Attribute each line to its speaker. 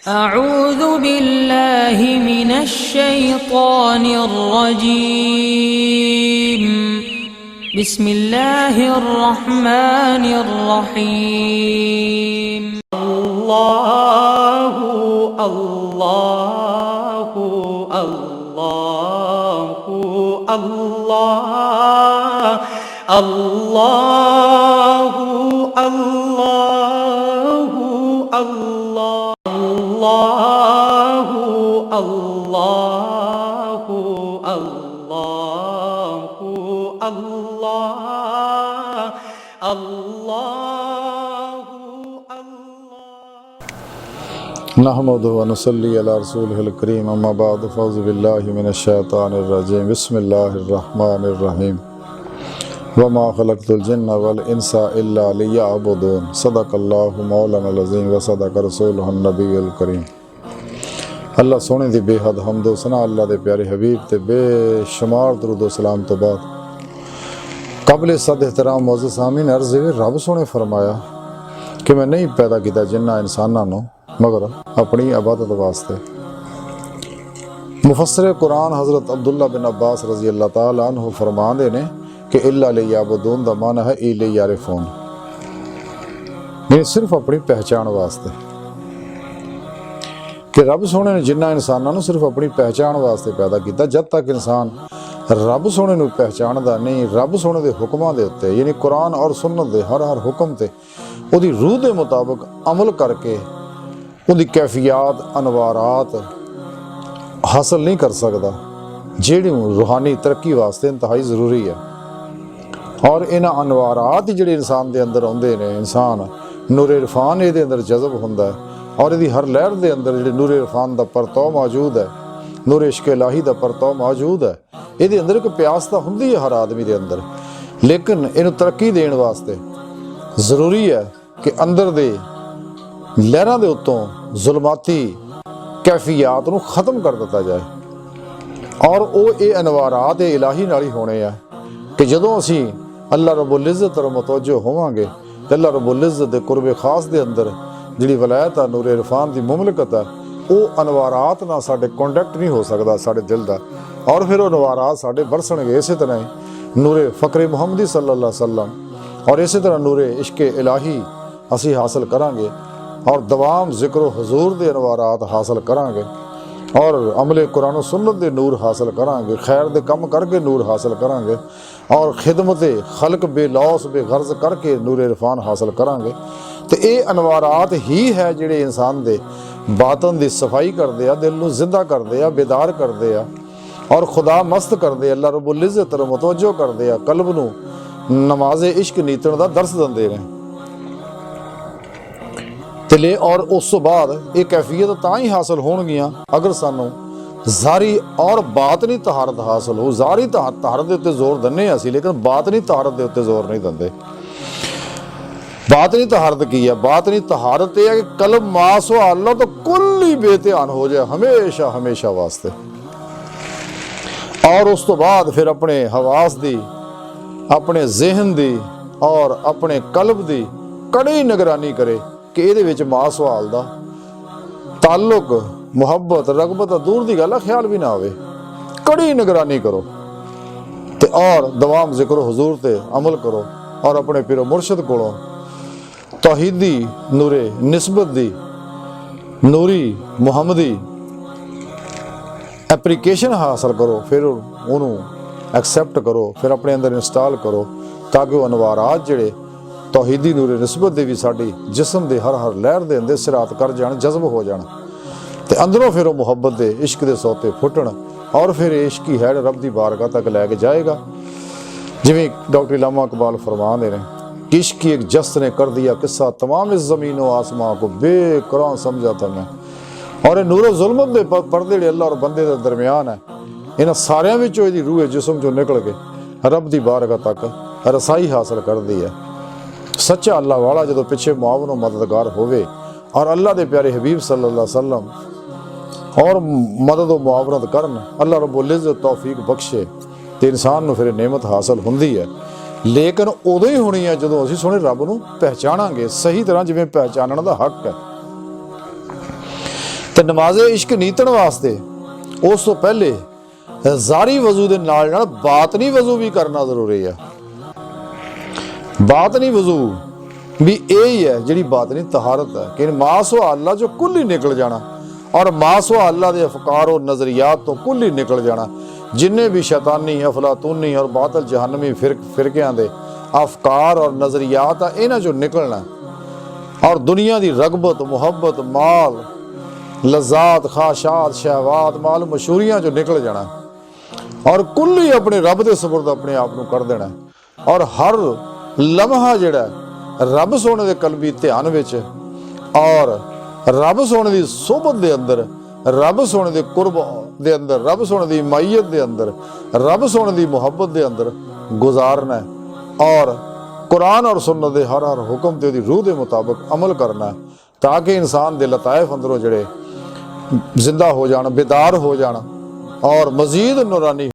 Speaker 1: أعوذ بالله من الشيطان الرجيم بسم الله الرحمن الرحيم
Speaker 2: الله الله الله الله الله الله الله الله الله الله الله
Speaker 3: नहमदुहु व नसल्ली अला रसूलिहिल करीम अम्मा बाद फ़अऊज़ु बिल्लाहि मिनश शैतानिर रजीम बिस्मिल्लाहिर रहमानिर रहीम वमा खलक़तुल जिन्ना वल इंसा इल्ला लियअबुदून सदक़ल्लाहु मौलाना अज़ीम व सदक़ रसूलुहुन नबीयुल करीम। अल्लाह सोने दी बेहद हम्दो सना अल्लाह दे प्यारे हबीब ते बेशुमार दरूद व सलाम तो बाद काबिल सद एहतराम मोअज़्ज़ज़ सामीन अर्ज़ है रब सोने फरमाया कि मैं नहीं पैदा किया जिन्ना इंसानां नूं मगर अपनी इबादत वास्ते। मुफस्सिर कुरान हज़रत अब्दुल्ला बिन अब्बास रज़ी अल्लाह ताला अन्हु फरमांदे ने कि इल्ला लियअबुदून दा माना है इले यारिफून, यानी सिर्फ अपनी पहचान वास्ते। कि रब सोने ने जिन्ना इंसानां नूं सिर्फ अपनी पहचान वास्ते पैदा किया। जब तक इंसान रब सोने नूं पहचानदा नहीं, रब सोने दे हुक्मां दे उत्ते यानी कुरान और सुन्नत दे हर हुक्म ते उहदी रूह दे मुताबिक अमल करके उहदी कैफियत अनवारात हासिल नहीं कर सकदा, जिहड़ी रूहानी तरक्की वास्ते इंतहाई ज़रूरी है। और इन्हां अनवारात ही जिहड़े इंसान दे अंदर आउंदे ने, इंसान नूर इरफान इहदे अंदर जज़ब हुंदा है और इहदी हर लहर दे अंदर जिहड़े नूर इरफान दा परतौ मौजूद है, नूर इश्क इलाही दा परतौ मौजूद है। इहदे अंदर एक प्यास तां हुंदी है हर आदमी दे अंदर, लेकिन इहनूं तरक्की देण वास्ते ज़रूरी है कि अंदर दे लहरां दे उत्तों जुल्माती कैफियत नूं ख़त्म कर दिता जाए। और वो ये अनवारात इलाही नाल ही होने आ कि जदों असीं अल्लाह रब्बुल इज़्ज़त तरफ मुतवज्जो होवांगे ते अल्लाह रब्बुल इज़्ज़त दे कुर्बे खास दे अंदर जिहड़ी वलायत आ नूर इरफान दी मुमलकत है, वो अनवारात नाल साडे कॉन्टैक्ट नहीं हो सकदा साडे दिल दा, और फिर वो अनवारात साडे बरसणगे। इस तरह नूर फ़क़्रे मुहम्मदी सल्लल्लाहु अलैहि वसल्लम और इस तरह नूर इश्क इलाही असीं हासिल करांगे और दवाम ज़िक्र हुज़ूर दे अनवारात हासिल करांगे और अमले कुरान और सुन्नत दे नूर हासिल करांगे, खैर दे कम करके नूर हासिल करांगे और खिदमत खल्क बेलौस बेगर्ज करके नूर इरफान हासिल करांगे। तो ये अनवारात ही है जिहड़े इंसान दे बातन दी सफाई करदे आ, दिल नूं जिंदा करदे आ, बेदार करदे आ और खुदा मस्त करदे, अल्लाह रब्बुल इज़्ज़त तरफ मुतवज्जो करदे आ, कल्ब नूं नमाज़े इश्क नीतण दा दर्स दिंदे ने। तिले और उस तो बाद ये कैफियत तां ही हासिल होणगियां अगर सानू ज़ारी और बातनी तहारत हासिल हो। ज़ारी तहारत दे उत्ते जोर दिन्ने असीं, लेकिन बातनी तहारत दे उत्ते जोर नहीं दिंदे। बातनी तहारत की है? बातनी तहारत यह है कि कल्ब मास व अल्लाह तो कुल ही बेध्यान हो जाए हमेशा हमेशा वास्ते। और उस तो बाद फिर अपने हवास दी, अपने जहन दी और अपने कल्ब दी कड़ी निगरानी करे कि ये मासवाल का ताल्लुक मुहब्बत रगबत दूर की गल ख्याल भी ना आवे। कड़ी निगरानी करो ते और दवाम जिक्र हुजूर ते अमल करो और अपने पिरो मुर्शद कोलों तौहीदी नूरे निस्बत दी नूरी मुहम्मदी एप्लीकेशन हासिल करो, फिर उन्होंने एक्सैप्ट करो, फिर अपने अंदर इंस्टॉल करो ताकि वो अनवारात जिहड़े तौहीदी नूरे निस्बत दे भी साडी जिस्म दे हर लहर दे अंदर सिरात कर जान, जज्ब हो जान ते अंदरों फिर वो मुहब्बत दे इश्क दे सौते फुटण और फिर इश्क की हैड रब दी बारगाह तक लैके जाएगा। जिवें डॉक्टर इलामा इकबाल फरमाते हैं कि इश्क की एक जस्त ने कर दिया किस्सा तमाम इस ज़मीन व आसमां को बेकुरान समझा था मैं। और ये नूर ज़ुल्मत दे पर्दे जिहड़े अल्लाह और बंदे दे दरमियान है, इन्हां सारियां विचों इहदी रूह जिस्म चों निकल के रब दी बारगाह तक रसाई हासिल कर दी है। सच्चा अल्लाह वाला जो पिछे मुआवन मददगार होवे और अल्लाह के प्यारे हबीब सल्लल्लाहु अलैहि वसल्लम और मदद मुआवनत करन, अल्लाह रब्बुल इज़्ज़त तौफीक बख्शे तो इंसान नूं फिर नेमत हासिल हुंदी है। लेकिन उदों ही होनी है जदों असीं सोहणे रब नूं पहचाणांगे सही तरह जिवें पहचानण दा हक है। ਤੇ ਨਮਾਜ਼ ਇਸ਼ਕ ਨੀਤਣ ਵਾਸਤੇ ਉਸ ਤੋਂ ਪਹਿਲੇ ਜ਼ਾਰੀ ਵਜ਼ੂ ਦੇ ਨਾਲ ਬਾਤਨੀ ਵਜ਼ੂ ਵੀ ਕਰਨਾ ਜ਼ਰੂਰੀ ਹੈ। ਬਾਤਨੀ ਵਜ਼ੂ ਵੀ ਇਹ ਹੀ ਹੈ ਜਿਹੜੀ ਬਾਤਨੀ ਤਹਾਰਤ ਹੈ ਕਿ ਮਾਸਵਾ ਅੱਲਾ ਜੋ ਕੁੱਲ ਹੀ ਨਿਕਲ ਜਾਣਾ, ਔਰ ਮਾਸਵਾ ਅੱਲਾ ਦੇ ਅਫਕਾਰ ਔਰ ਨਜ਼ਰੀयात ਤੋਂ ਕੁੱਲ ਹੀ ਨਿਕਲ ਜਾਣਾ। ਜਿੰਨੇ ਵੀ ਸ਼ੈਤਾਨੀ, ਅਫਲਾਤੂਨੀ ਔਰ ਬਾਤਲ ਜਹੰਨਮੀ ਫਿਰਕਿਆਂ ਦੇ ਅਫਕਾਰ ਔਰ ਨਜ਼ਰੀयात ਆ, ਇਹਨਾਂ ਚੋਂ ਨਿਕਲਣਾ, ਔਰ ਦੁਨੀਆ ਦੀ ਰਗਬਤ, ਮੁਹੱਬਤ, ਮਾਲ, ਲਜ਼ਾਤ, ਖਾਸ਼ਾਤ, ਸ਼ਹਿਵਾਤ, ਮਾਲ ਮਸ਼ਹੂਰੀਆਂ ਚੋਂ ਨਿਕਲ ਜਾਣਾ, ਔਰ ਕੁੱਲ ਹੀ ਆਪਣੇ ਰੱਬ ਦੇ ਸਪੁਰਦ ਆਪਣੇ ਆਪ ਨੂੰ ਕਰ ਦੇਣਾ। ਔਰ ਹਰ ਲਮਹਾ ਜਿਹੜਾ ਰੱਬ ਸੋਹਣੇ ਦੇ ਕਲਬੀ ਧਿਆਨ ਵਿੱਚ, ਔਰ ਰੱਬ ਸੋਹਣੇ ਦੀ ਸੋਹਬਤ ਦੇ ਅੰਦਰ, ਰੱਬ ਸੋਹਣੇ ਦੇ ਕੁਰਬ ਦੇ ਅੰਦਰ, ਰੱਬ ਸੋਹਣੇ ਦੀ ਮਾਈਅਤ ਦੇ ਅੰਦਰ, ਰੱਬ ਸੋਹਣੇ ਦੀ ਮੁਹੱਬਤ ਦੇ ਅੰਦਰ ਗੁਜ਼ਾਰਨਾ ਹੈ, ਔਰ ਕੁਰਾਨ ਔਰ ਸੁन्नत ਦੇ ਹਰ ਹੁਕਮ ਤੇ ਉਹਦੀ ਰੂਹ ਦੇ ਮੁਤਾਬਕ ਅਮਲ ਕਰਨਾ ਹੈ, ਤਾਂ ਕਿ ਇਨਸਾਨ ਦੇ ਲਤਾਇਫ ਅੰਦਰੋਂ ਜਿਹੜੇ ਜ਼ਿੰਦਾ ਹੋ ਜਾਣ, ਬੇਦਾਰ ਹੋ ਜਾਣ, ਔਰ ਮਜ਼ੀਦ ਨੂਰਾਨੀ